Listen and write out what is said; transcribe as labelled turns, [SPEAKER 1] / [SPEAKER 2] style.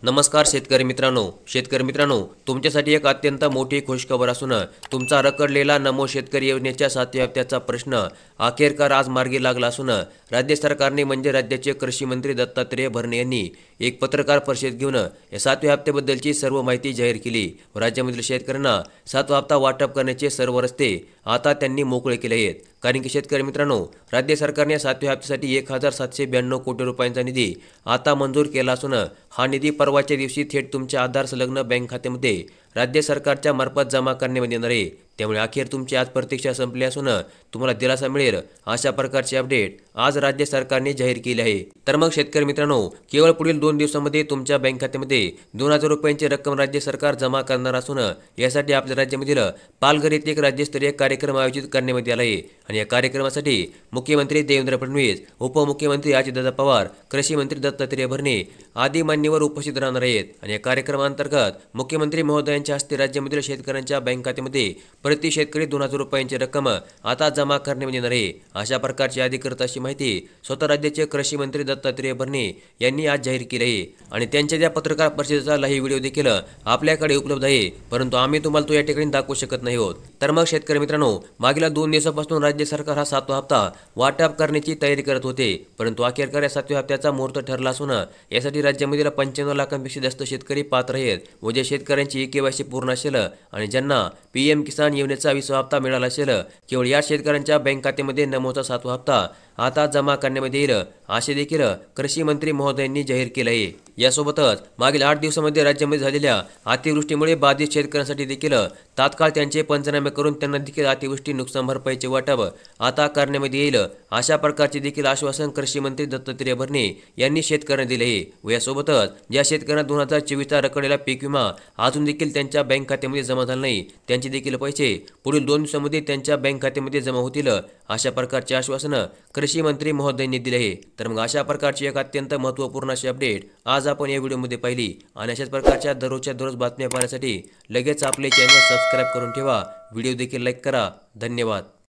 [SPEAKER 1] नमस्कार शेतकरी मित्रांनो, तुमच्यासाठी एक अत्यंत मोठी खुशखबर असून तुमचा रखडलेला नमो शेतकरी योजनेच्या 7व्या हप्त्याचा प्रश्न अखेरकार आज मार्गी लागला असून राज्य सरकारने म्हणजे राज्याचे कृषी मंत्री दत्तात्रय भरणे यांनी एक पत्रकार परिषद घेऊन या 7व्या हप्त्याबद्दलची सर्व माहिती जाहीर केली व राज्यामधील शेतकऱ्यांना 7वा हप्ता वाटप करण्याचे सर्व रस्ते आता त्यांनी मोकळे केले आहेत। कारण की शेतकरी मित्रांनो, राज्य सरकारने 7व्या हप्त्यासाठी 1792 कोटी रुपयांचा निधी आता मंजूर केला असून हा निधी परवाच्या दिवशी थेट तुमच्या आधार संलग्न बँक खात्यामध्ये राज्य सरकारच्या मार्फत जमा करण्यात येणार आहे। त्यामुळे अखेर तुमची आज प्रतीक्षा संपली असून तुम्हाला दिलासा मिळेल अशा प्रकारचे अपडेट आज राज्य सरकारने जाहीर केले आहे। तर मग शेतकरी मित्रांनो, केवळ पुढील 2 दिवसांमध्ये तुमच्या बँक खात्यामध्ये 2000 रुपयांची रक्कम राज्य सरकार जमा करणार असून यासाठी आपल्या राज्यामधील पालघर येथे एक राज्यस्तरीय कार्यक्रम आयोजित करण्यात आला आहे आणि या कार्यक्रमासाठी मुख्यमंत्री देवेंद्र फडणवीस, उपमुख्यमंत्री अजितदादा पवार, कृषी मंत्री दत्तात्रय भरणे आदी मान्यवर उपस्थित राहणार आहेत आणि या कार्यक्रमांतर्गत मुख्यमंत्री महोदयांच्या हस्ते राज्यामधील शेतकऱ्यांच्या बँक खात्यामध्ये प्रति शेतकरी 2000 रुपयांची रक्कम आता जमा करण्यात येणार आहे। अशा प्रकारची अधिकृत अशी माहिती स्वतः राज्याचे कृषी मंत्री दत्तात्रय भरणे यांनी आज जाहीर केली आहे आणि त्यांच्या त्या पत्रकार परिषदेचा लाईव्ह व्हिडिओ देखील आपल्याकडे उपलब्ध आहे, परंतु आम्ही तुम्हाला तो या ठिकाणी दाखवू शकत नाही आहोत। तर मग शेतकरी मित्रांनो, मागील 2 दिवसापासून राज्य सरकार हा 7वा हप्ता वाटप करण्याची तयारी करत होते, परंतु अखेरकार या 7व्या हप्त्याचा मुहूर्त ठरला असून यासाठी राज्यामधील 95 लाखांपेक्षा जास्त शेतकरी पात्र आहेत व जे शेतकऱ्यांची केवायसी पूर्ण असेल आणि ज्यांना पीएम किसान योजनेचा 20वा हप्ता मिळाला असेल, केवळ या शेतकऱ्यांच्या बँक खात्यामध्ये नमोचा 7वा हप्ता आता जमा करण्यात येईल असे देखील कृषी मंत्री महोदयांनी जाहीर केले आहे। यासोबतच मागील 8 दिवसांमध्ये राज्यामध्ये झालेल्या अतिवृष्टीमुळे बाधित शेतकऱ्यांसाठी देखील तात्काळ त्यांचे पंचनामे करून त्यांना देखील अतिवृष्टी नुकसान भरपाईचे वाटप आता करण्यात येईल अशा प्रकारचे देखील आश्वासन कृषी मंत्री दत्तात्रय भरणे यांनी शेतकऱ्यांना दिले आहे व यासोबतच ज्या शेतकऱ्यांना 2024चा रखडलेला पीक विमा अजून देखील त्यांच्या बँक खात्यामध्ये जमा झाला नाही, त्यांचे देखील पैसे पुढील 2 दिवसांमध्ये त्यांच्या बँक खात्यामध्ये जमा होतील अशा प्रकारचे आश्वासन कृषी मंत्री महोदयांनी दिले आहे। तर मग अशा प्रकारची एक अत्यंत महत्त्वपूर्ण अशी अपडेट आज आपण या व्हिडिओमध्ये पाहिली आणि अशाच प्रकारच्या दररोजच्या दररोज बातम्या पाहण्यासाठी लगेच आपले चॅनल सबस्क्राइब करून ठेवा, व्हिडिओ देखील लाईक करा। धन्यवाद।